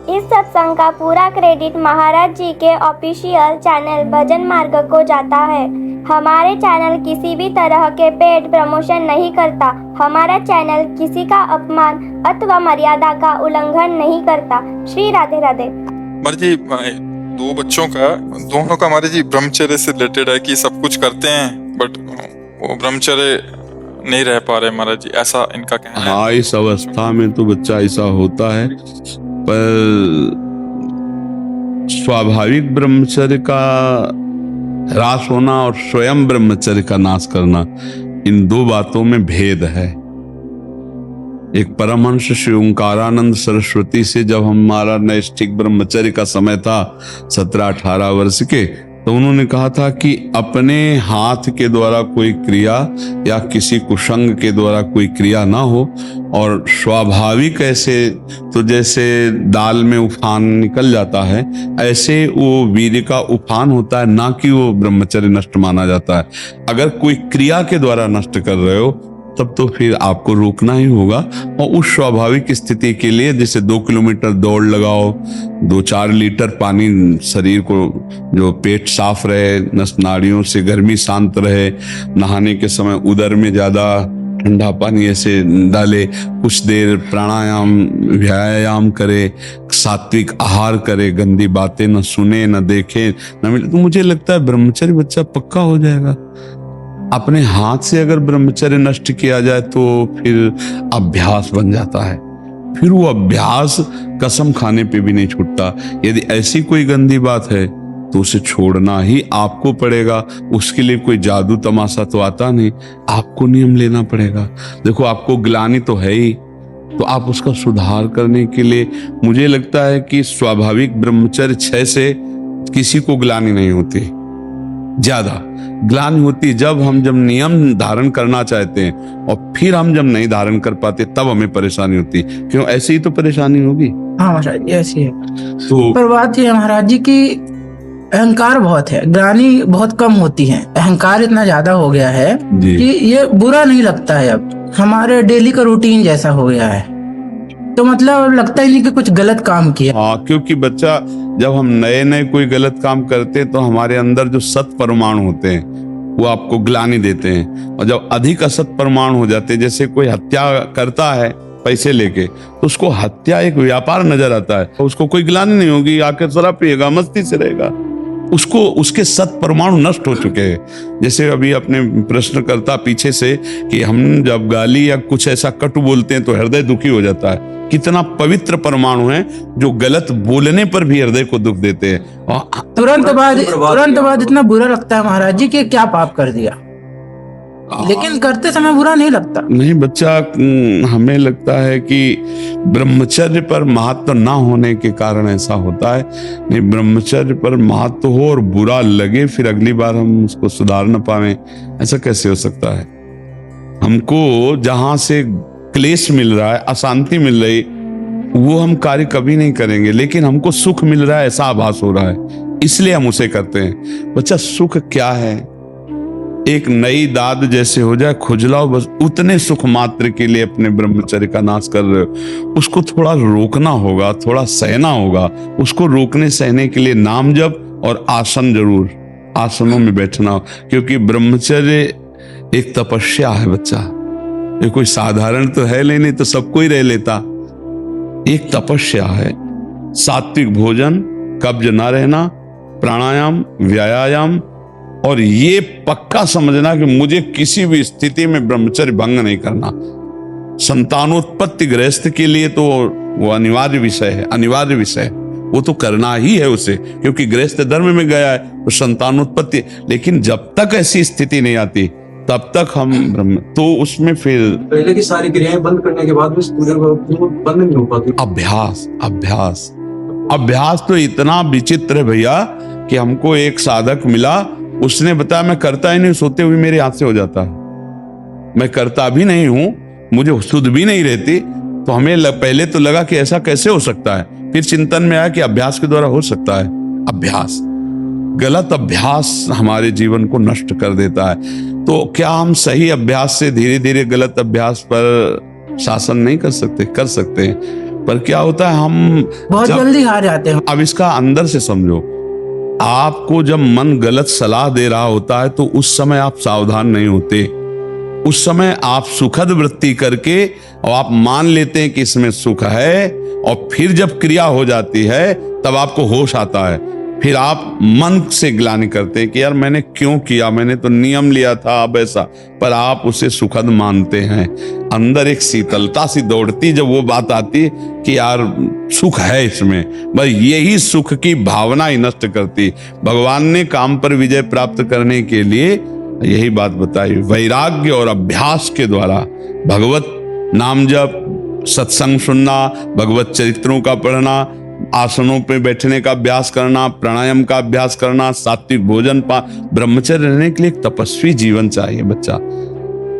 इस सत्संग का पूरा क्रेडिट महाराज जी के ऑफिशियल चैनल भजन मार्ग को जाता है। हमारे चैनल किसी भी तरह के पेड प्रमोशन नहीं करता। हमारा चैनल किसी का अपमान अथवा मर्यादा का उल्लंघन नहीं करता। श्री राधे राधे। महाराज जी, दो बच्चों का, दोनों का महाराज जी ब्रह्मचर्य से रिलेटेड है कि सब कुछ करते हैं बट वो ब्रह्मचर्य नहीं रह पा रहे महाराज जी, ऐसा इनका कहना है। हाँ, इस अवस्था में तो बच्चा ऐसा होता है, पर स्वाभाविक ब्रह्मचर्य का ह्रास होना और स्वयं ब्रह्मचर्य का नाश करना, इन दो बातों में भेद है। एक परमहंस श्री ओंकारानंद सरस्वती से जब हमारा नैष्ठिक ब्रह्मचर्य का समय था 17-18 वर्ष के, तो उन्होंने कहा था कि अपने हाथ के द्वारा कोई क्रिया या किसी कुसंग के द्वारा कोई क्रिया ना हो, और स्वाभाविक ऐसे तो जैसे दाल में उफान निकल जाता है, ऐसे वो वीर्य का उफान होता है, ना कि वो ब्रह्मचर्य नष्ट माना जाता है। अगर कोई क्रिया के द्वारा नष्ट कर रहे हो तब तो फिर आपको रोकना ही होगा। और उस स्वाभाविक स्थिति के लिए जैसे 2 किलोमीटर दौड़ लगाओ, 2-4 लीटर पानी शरीर को, जो पेट साफ रहे, नस नाड़ियों से गर्मी शांत रहे, नहाने के समय उदर में ज्यादा ठंडा पानी ऐसे डाले, कुछ देर प्राणायाम व्यायाम करे, सात्विक आहार करे, गंदी बातें न सुने न देखे न मिले, तो मुझे लगता है ब्रह्मचर्य बच्चा पक्का हो जाएगा। अपने हाथ से अगर ब्रह्मचर्य नष्ट किया जाए तो फिर अभ्यास बन जाता है, फिर वो अभ्यास कसम खाने पे भी नहीं छूटता। यदि ऐसी कोई गंदी बात है तो उसे छोड़ना ही आपको पड़ेगा। उसके लिए कोई जादू तमाशा तो आता नहीं, आपको नियम लेना पड़ेगा। देखो, आपको ग्लानि तो है ही, तो आप उसका सुधार करने के लिए, मुझे लगता है कि स्वाभाविक ब्रह्मचर्य 6 से किसी को ग्लानि नहीं होती। ज्यादा ग्लानि होती जब नियम धारण करना चाहते हैं और फिर हम जब नहीं धारण कर पाते, तब हमें परेशानी होती। क्यों? ऐसी ही तो परेशानी होगी। हाँ महाराज जी, ऐसी है। तो पर बात ये है महाराज जी की अहंकार बहुत है, ग्लानि बहुत कम होती है। अहंकार इतना ज्यादा हो गया है कि ये बुरा नहीं लगता है। अब हमारे डेली का रूटीन जैसा हो गया है, तो मतलब लगता ही नहीं कि कुछ गलत काम किया। हाँ, क्योंकि बच्चा, जब हम नए नए कोई गलत काम करते हैं तो हमारे अंदर जो सत परमाणु होते हैं वो आपको ग्लानि देते हैं, और जब अधिक असत परमाणु हो जाते हैं, जैसे कोई हत्या करता है पैसे लेके, तो उसको हत्या एक व्यापार नजर आता है, उसको कोई ग्लानि नहीं होगी, आकर शराब पिएगा, मस्ती से रहेगा, उसको उसके सत परमाणु नष्ट हो चुके हैं। जैसे अभी अपने प्रश्न करता पीछे से कि हम जब गाली या कुछ ऐसा कटु बोलते हैं तो हृदय दुखी हो जाता है। कितना पवित्र परमाणु है जो गलत बोलने पर भी हृदय को दुख देते हैं। तुरंत बाद इतना बुरा लगता है महाराज जी कि क्या पाप कर दिया, लेकिन करते समय बुरा नहीं लगता। नहीं बच्चा, हमें लगता है कि ब्रह्मचर्य पर महत्व ना होने के कारण ऐसा होता है। नहीं, ब्रह्मचर्य पर महत्व हो और बुरा लगे, फिर अगली बार हम उसको सुधार न पाए, ऐसा कैसे हो सकता है? हमको जहां से क्लेश मिल रहा है, अशांति मिल रही, वो हम कार्य कभी नहीं करेंगे, लेकिन हमको सुख मिल रहा है ऐसा आभास हो रहा है, इसलिए हम उसे करते हैं। बच्चा, सुख क्या है? एक नई दाद जैसे हो जाए, खुजलाओ, बस उतने सुख मात्र के लिए अपने ब्रह्मचर्य का नाश कर रहे हो। उसको थोड़ा रोकना होगा, थोड़ा सहना होगा। उसको रोकने सहने के लिए नाम जप और आसन, जरूर आसनों में बैठना हो, क्योंकि ब्रह्मचर्य एक तपस्या है बच्चा। ये कोई साधारण तो है नहीं तो सबको ही रह लेता। एक तपस्या है। सात्विक भोजन, कब्ज ना रहना, प्राणायाम, व्यायाम, और ये पक्का समझना कि मुझे किसी भी स्थिति में ब्रह्मचर्य भंग नहीं करना। संतानोत्पत्ति गृहस्थ के लिए तो वो अनिवार्य विषय है, अनिवार्य विषय, वो तो करना ही है उसे, क्योंकि गृहस्थ धर्म में गया है तो संतानोत्पत्ति। लेकिन जब तक ऐसी स्थिति नहीं आती तब तक हम ब्रह्म, तो उसमें फिर पहले की सारी क्रियाएं बंद करने के बाद भी बंद नहीं हो पाती। अभ्यास अभ्यास अभ्यास तो इतना विचित्र है भैया कि हमको एक साधक मिला, उसने बताया मैं करता ही नहीं, सोते हुए मेरे हाथ से हो जाता है। मैं करता भी नहीं हूं, मुझे सुध भी नहीं रहती, तो हमें पहले तो लगा कि ऐसा कैसे हो सकता है। फिर चिंतन में आया कि अभ्यास के द्वारा हो सकता है। अभ्यास, गलत अभ्यास हमारे जीवन को नष्ट कर देता है। तो क्या हम सही अभ्यास से धीरे धीरे गलत अभ्यास पर शासन नहीं कर सकते? कर सकते हैं। पर क्या होता है हम बहुत जल्दी हार जाते हैं। अब इसका अंदर से समझो, आपको जब मन गलत सलाह दे रहा होता है तो उस समय आप सावधान नहीं होते। उस समय आप सुखद वृत्ति करके और आप मान लेते हैं कि इसमें सुख है, और फिर जब क्रिया हो जाती है तब आपको होश आता है। फिर आप मन से ग्लानि करते हैं कि यार मैंने क्यों किया, मैंने तो नियम लिया था अब ऐसा, पर आप उसे सुखद मानते हैं। अंदर एक शीतलता सी दौड़ती जब वो बात आती कि यार सुख है इसमें, बस यही सुख की भावना ही नष्ट करती। भगवान ने काम पर विजय प्राप्त करने के लिए यही बात बताई, वैराग्य और अभ्यास के द्वारा भगवत नाम जप, सत्संग सुनना, भगवत चरित्रों का पढ़ना, आसनों पे बैठने का अभ्यास करना, प्राणायाम का अभ्यास करना, सात्विक भोजन ब्रह्मचर्य रहने के लिए एक तपस्वी जीवन चाहिए बच्चा।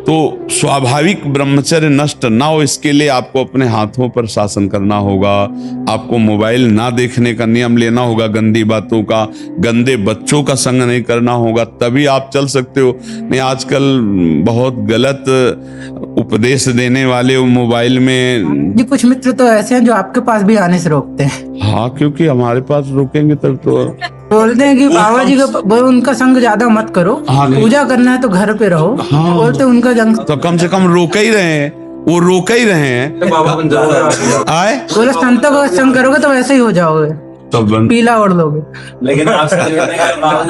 तो स्वाभाविक ब्रह्मचर्य नष्ट ना हो इसके लिए आपको अपने हाथों पर शासन करना होगा। आपको मोबाइल ना देखने का नियम लेना होगा, गंदी बातों का, गंदे बच्चों का संग नहीं करना होगा, तभी आप चल सकते हो। नहीं आजकल बहुत गलत उपदेश देने वाले मोबाइल में जी कुछ मित्र तो ऐसे हैं जो आपके पास भी आने से रोकते हैं। हाँ, क्योंकि हमारे पास रोकेंगे तब तो बोलते हैं कि बाबा जी का उनका संग ज्यादा मत करो, हाँ, पूजा करना है तो घर पे रहो। हाँ, बोलते उनका जंग तो कम से कम रोक ही रहे हैं, वो रोक ही रहे हैं। बाबा बन जाओगे आए बोले संतों का संग करोगे तो वैसे ही हो जाओगे, तब पीला ओढ़ लोगे। लेकिन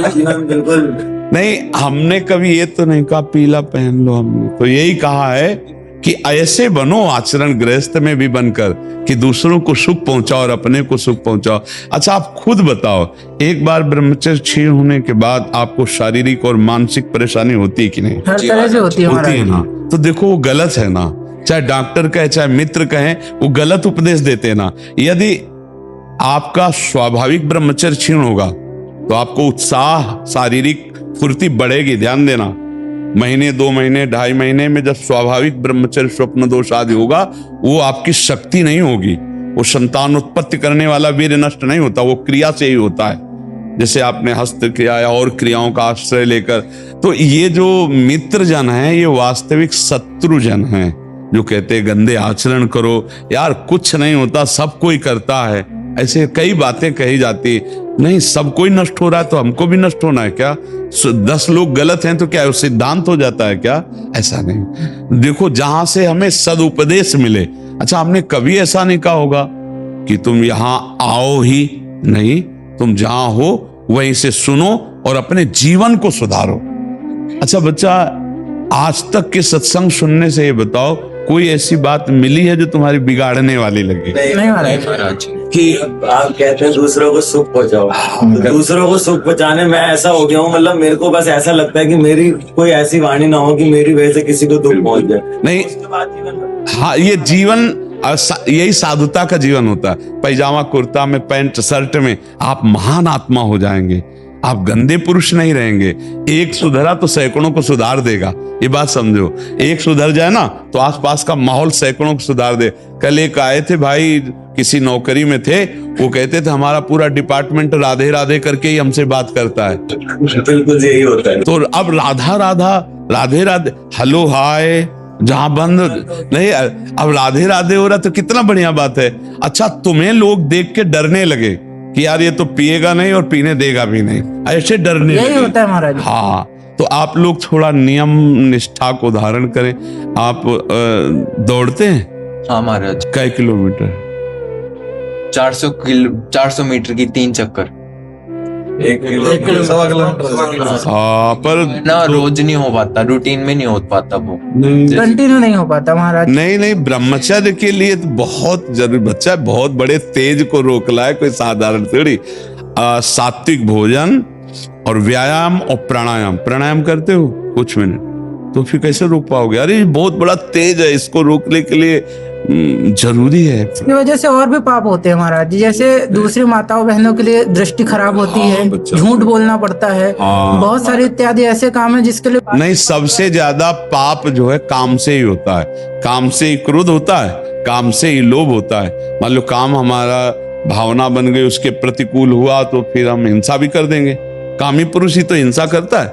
जीवन बिल्कुल नहीं, हमने कभी ये तो नहीं कहा पीला पहन लो, हमने तो यही कहा है कि ऐसे बनो आचरण गृहस्थ में भी बनकर कि दूसरों को सुख पहुंचाओ और अपने को सुख पहुंचाओ। अच्छा आप खुद बताओ, एक बार ब्रह्मचर्य क्षीण होने के बाद आपको शारीरिक और मानसिक परेशानी होती है कि नहीं? हर तरह से होती है होती है महाराज। ना। तो देखो वो गलत है ना, चाहे डॉक्टर कहे चाहे मित्र कहे, वो गलत उपदेश देते हैं ना। यदि आपका स्वाभाविक ब्रह्मचर्य क्षीण होगा तो आपको उत्साह, शारीरिक फुर्ती बढ़ेगी। ध्यान देना, महीने 2 महीने 2.5 महीने में जब स्वाभाविक ब्रह्मचर्य स्वप्न दोष आदि होगा, वो आपकी शक्ति नहीं होगी, वो संतान उत्पत्ति करने वाला वीर्य नष्ट नहीं होता, वो क्रिया से ही होता है। जैसे आपने हस्त क्रिया या और क्रियाओं का आश्रय लेकर। तो ये जो मित्र जन है ये वास्तविक शत्रु जन है, जो कहते हैं गंदे आचरण करो। यार कुछ नहीं होता, सब कोई करता है। ऐसे कई बातें कही जाती, नहीं सब कोई नष्ट हो रहा है तो हमको भी नष्ट होना है क्या? 10 लोग गलत हैं तो क्या वो सिद्धांत हो जाता है क्या? ऐसा नहीं। देखो जहां से हमें सदुपदेश मिले। अच्छा हमने कभी ऐसा नहीं कहा होगा कि तुम यहां आओ ही नहीं, तुम जहां हो वहीं से सुनो और अपने जीवन को सुधारो। अच्छा बच्चा, आज तक के सत्संग सुनने से ये बताओ, कोई ऐसी बात मिली है जो तुम्हारी बिगाड़ने वाली लगे? नहीं महाराज। कि आप कहते हैं दूसरों को सुख पहुंचाओ, दूसरों को सुख पहुंचाने में ऐसा हो गया हूँ, मतलब मेरे को बस ऐसा लगता है कि मेरी कोई ऐसी वाणी ना हो कि मेरी वजह से किसी को दुख पहुंच जाए। नहीं, उसके बाद जीवन, हाँ ये जीवन यही साधुता का जीवन होता है। पैजामा कुर्ता में, पैंट शर्ट में आप महान आत्मा हो जाएंगे, आप गंदे पुरुष नहीं रहेंगे। एक सुधरा तो सैकड़ों को सुधार देगा, ये बात समझो। एक सुधर जाए ना तो आसपास का माहौल सैकड़ों को सुधार दे। कल एक आए थे भाई, किसी नौकरी में थे, वो कहते थे हमारा पूरा डिपार्टमेंट राधे राधे करके ही हमसे बात करता है। बिल्कुल यही होता है। तो अब राधा राधा, राधे राधे, हेलो हाय जहां बंद नहीं, अब राधे राधे हो रहा तो कितना बढ़िया बात है। अच्छा तुम्हें लोग देख के डरने लगे कि यार ये तो पिएगा नहीं और पीने देगा भी नहीं, ऐसे डरने यही लगे। होता है महाराज। हाँ, तो आप लोग थोड़ा नियम निष्ठा को धारण करें। आप दौड़ते हैं? हाँ महाराज, कई किलोमीटर? 400 मीटर की 3 चक्कर। 1 किलो 1.25 किलोमीटर। हाँ, पर ना रोज नहीं हो पाता, रूटीन में नहीं हो पाता वो। कंटिन्यू नहीं हो पाता महाराज। नहीं, ब्रह्मचर्य के लिए तो बहुत जरूरी। बच्चा बहुत बड़े तेज को रोक लाए, कोई साधारण थोड़ी। सात्विक भोजन और व्यायाम और प्राणायाम। प्राणायाम करते हो कुछ मिनट तो फिर कैसे रोक पाओगे? अरे ये बहुत बड़ा तेज है, इसको रोकने के लिए जरूरी है। इसकी वजह से और भी पाप होते हैं महाराज। जैसे दूसरी माताओं बहनों के लिए दृष्टि खराब होती है, झूठ बोलना पड़ता है, बहुत सारे इत्यादि ऐसे काम है जिसके लिए नहीं, सबसे ज्यादा पाप जो है काम से ही होता है। काम से ही क्रोध होता है, काम से ही लोभ होता है। मान लो काम हमारा भावना बन गई, उसके प्रतिकूल हुआ तो फिर हम हिंसा भी कर देंगे। कामी पुरुष ही तो हिंसा करता है,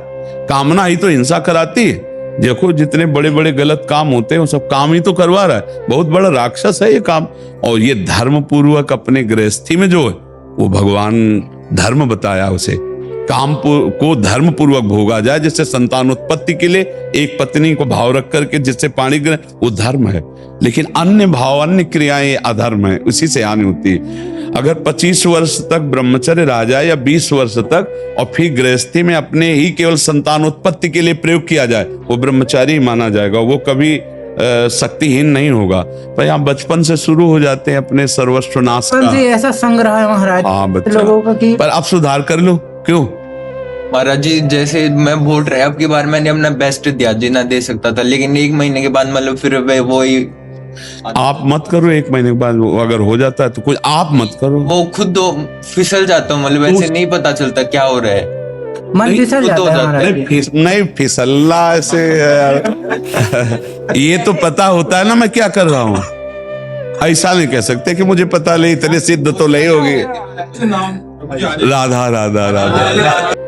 कामना ही तो हिंसा कराती है। देखो जितने बड़े बड़े गलत काम होते हैं वो सब काम ही तो करवा रहा है, बहुत बड़ा राक्षस है ये काम। और ये धर्म पूर्वक अपने गृहस्थी में जो है वो भगवान धर्म बताया उसे, काम को धर्म पूर्वक भोगा जाए, जिससे संतानोत्पत्ति के लिए एक पत्नी को भाव रख करके जिससे पाणी ग्रहण, वो धर्म है। लेकिन अन्य भाव अन्य क्रियाएं अधर्म है, उसी से हानि होती है। अगर 25 वर्ष तक ब्रह्मचर्य रह जाए या 20 वर्ष तक और फिर गृहस्थी में अपने ही केवल संतानोत्पत्ति के लिए प्रयोग किया जाए, वो ब्रह्मचारी ही माना जाएगा, वो कभी शक्तिहीन नहीं होगा। पर यहाँ बचपन से शुरू हो जाते हैं अपने सर्वस्व नाश का। ऐसा संग्रह है महाराज लोगों का कि पर अब सुधार कर लो। क्यों महाराज जी, जैसे मैं वोट रहे अब की बार मैंने अपना बेस्ट दिया जितना दे सकता था, लेकिन 1 महीने के बाद मतलब फिर वो ही आप मत करो। 1 महीने के बाद अगर हो जाता है तो कुछ आप मत करो, वो खुद फिसल जाता हूँ, मतलब ऐसे नहीं पता चलता क्या हो रहा है, मन फिसल खुद हो जाता है जाता है। महाराज। नहीं फिसलना ऐसे ये तो पता होता है ना मैं क्या कर रहा हूँ। ऐसा नहीं कह सकते कि मुझे पता नहीं, इतने सिद्ध तो नहीं होगी। राधा राधा राधा।